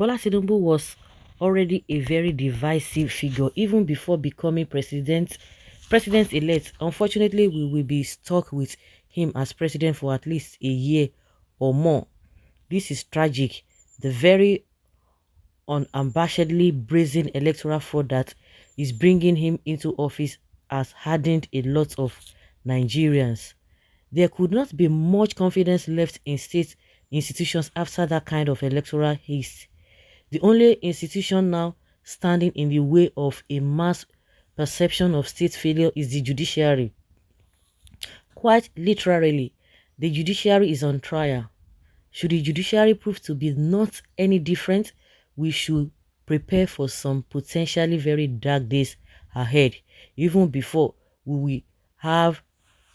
Bola Tinubu was already a very divisive figure even before becoming president-elect. Unfortunately, we will be stuck with him as president for at least a year or more. This is tragic. The very unabashedly brazen electoral fraud that is bringing him into office has hardened a lot of Nigerians. There could not be much confidence left in state institutions after that kind of electoral haste. The only institution now standing in the way of a mass perception of state failure is the judiciary. Quite literally, the judiciary is on trial. Should the judiciary prove to be not any different, we should prepare for some potentially very dark days ahead, even before we will have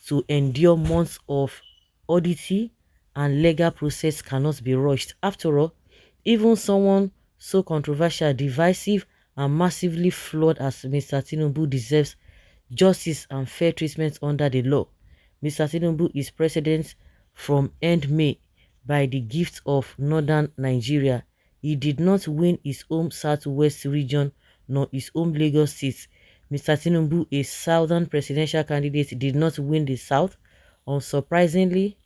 to endure months of oddity and legal process cannot be rushed. After all, even someone so controversial, divisive, and massively flawed as Mr. Tinubu deserves justice and fair treatment under the law. Mr. Tinubu is president from end May by the gift of northern Nigeria. He did not win his home southwest region nor his home Lagos state. Mr. Tinubu, a southern presidential candidate, did not win the south. Unsurprisingly,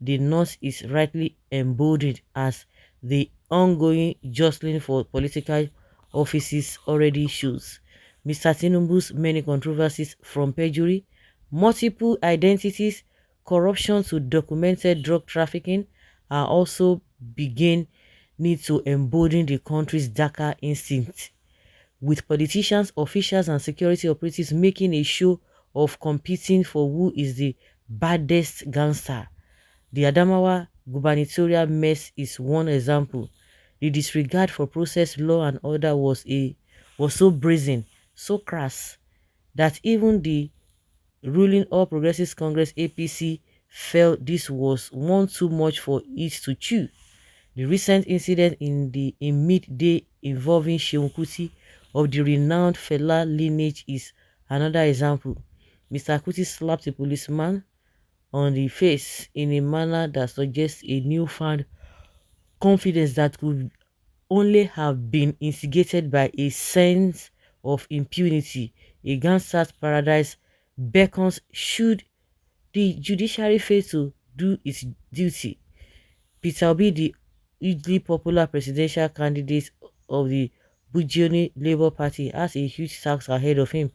the north is rightly embodied as the ongoing jostling for political offices already shows. Mr. Tinubu's many controversies from perjury, multiple identities, corruption to documented drug trafficking are also begin need to embody the country's darker instinct, with politicians, officials, and security operatives making a show of competing for who is the baddest gangster. The Adamawa gubernatorial mess is one example. The disregard for process, law, and order was so brazen, so crass, that even the ruling All Progressives Congress (APC) felt this was one too much for it to chew. The recent incident in midday involving Seun Kuti of the renowned Fela lineage is another example. Mr. Kuti slapped a policeman on the face in a manner that suggests a newfound confidence that could only have been instigated by a sense of impunity. A gangster's paradise beckons should the judiciary fail to do its duty. Peter Obi, the hugely popular presidential candidate of the Bujoni Labour Party, has a huge task ahead of him.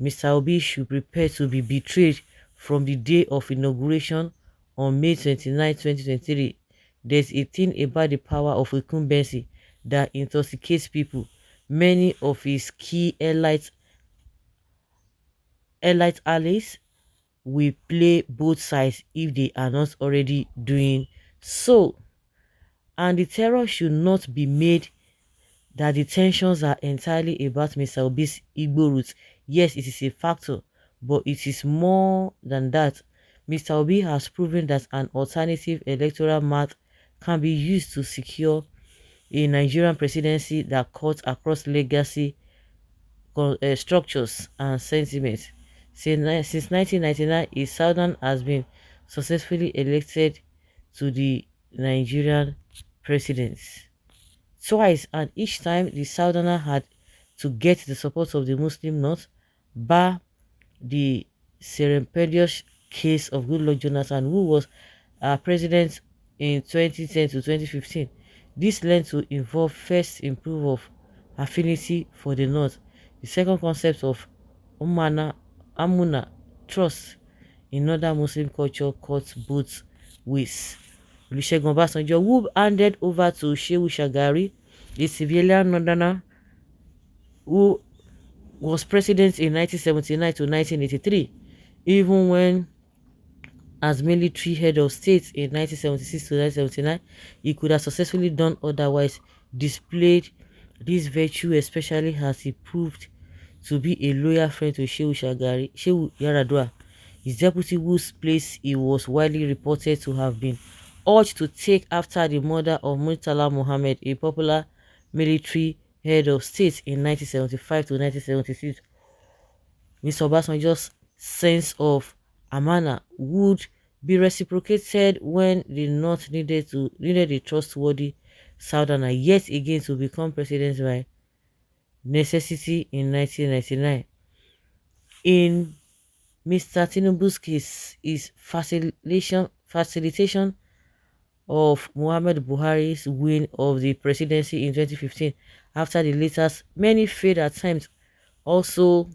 Mr. Obi should prepare to be betrayed from the day of inauguration on May 29, 2023. There's a thing about the power of incumbency that intoxicates people. Many of his key elite allies will play both sides if they are not already doing so. And the terror should not be made that the tensions are entirely about Mr. Obi's Igbo roots. Yes, it is a factor, but it is more than that. Mr. Obi has proven that an alternative electoral math can be used to secure a Nigerian presidency that cuts across legacy structures and sentiments. Since 1999, a Southern has been successfully elected to the Nigerian presidency twice, and each time the Southerner had to get the support of the Muslim North, bar the serendipitous case of Goodluck Jonathan, who was president in 2010 to 2015. This led to involve first improve of affinity for the North. The second concept of Amuna, trust in other Muslim culture cut both ways. Olusegun Obasanjo, who handed over to Shehu Shagari, a civilian northerner who was president in 1979 to 1983, even when as military head of state in 1976 to 1979, he could have successfully done otherwise, displayed this virtue, especially as he proved to be a loyal friend to Shehu Yaradua, his deputy, whose place he was widely reported to have been urged to take after the murder of Murtala Mohammed, a popular military head of state in 1975 to 1976. Mr. Obasanjo's sense of amana would be reciprocated when the North needed a trustworthy Southerner yet again to become president by necessity in 1999. In Mr. Tinubu's case, is facilitation of Muhammad Buhari's win of the presidency in 2015 after the latter's many failed attempts also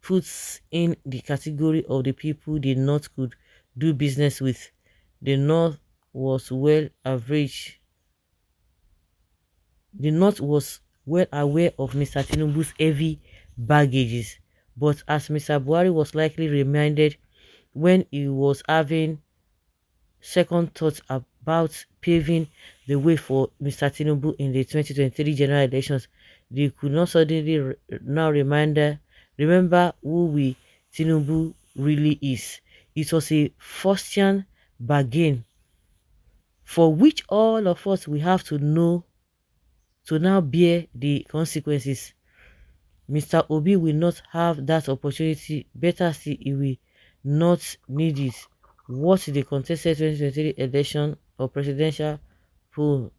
puts in the category of the people the North could do business with. The North was well average. The North was well aware of Mr. Tinubu's heavy baggages, but as Mr. Buhari was likely reminded when he was having second thoughts about paving the way for Mr. Tinubu in the 2023 general elections, they could not suddenly now remember who we Tinubu really is. It was a Faustian bargain for which all of us we have to know to now bear the consequences. Mr. Obi will not have that opportunity. Better still, he will not need it. What the contested 2023 election or presidential poll?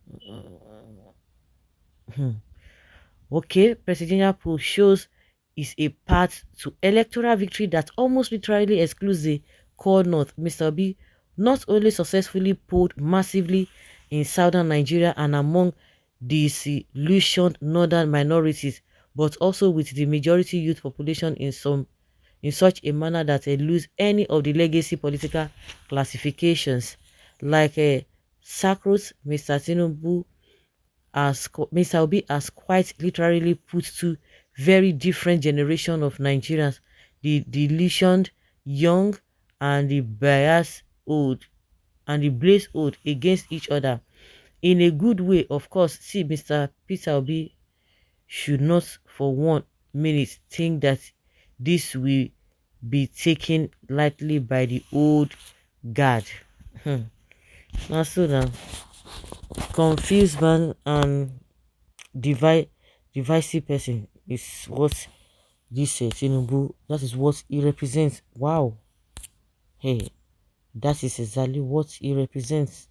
Okay, presidential poll shows is a path to electoral victory that almost literally excludes the core north. Mr. Obi not only successfully polled massively in southern Nigeria and among disillusioned northern minorities, but also with the majority youth population in such a manner that eludes any of the legacy political classifications like a Sakros. Mr. Obi has quite literally put two very different generations of Nigerians, the delusioned young and the biased old and the blaze old, against each other in a good way. Of course, see, Mr. Peter Obi should not for 1 minute think that this will be taken lightly by the old guard. Now, so now, confused man and divisive person is what this Tinubu, that is what he represents. Wow. Hey, that is exactly what he represents.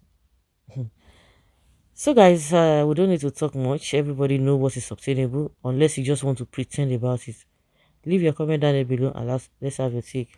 So guys, we don't need to talk much. Everybody know what is obtainable unless you just want to pretend about it. Leave your comment down there below and let's have your take.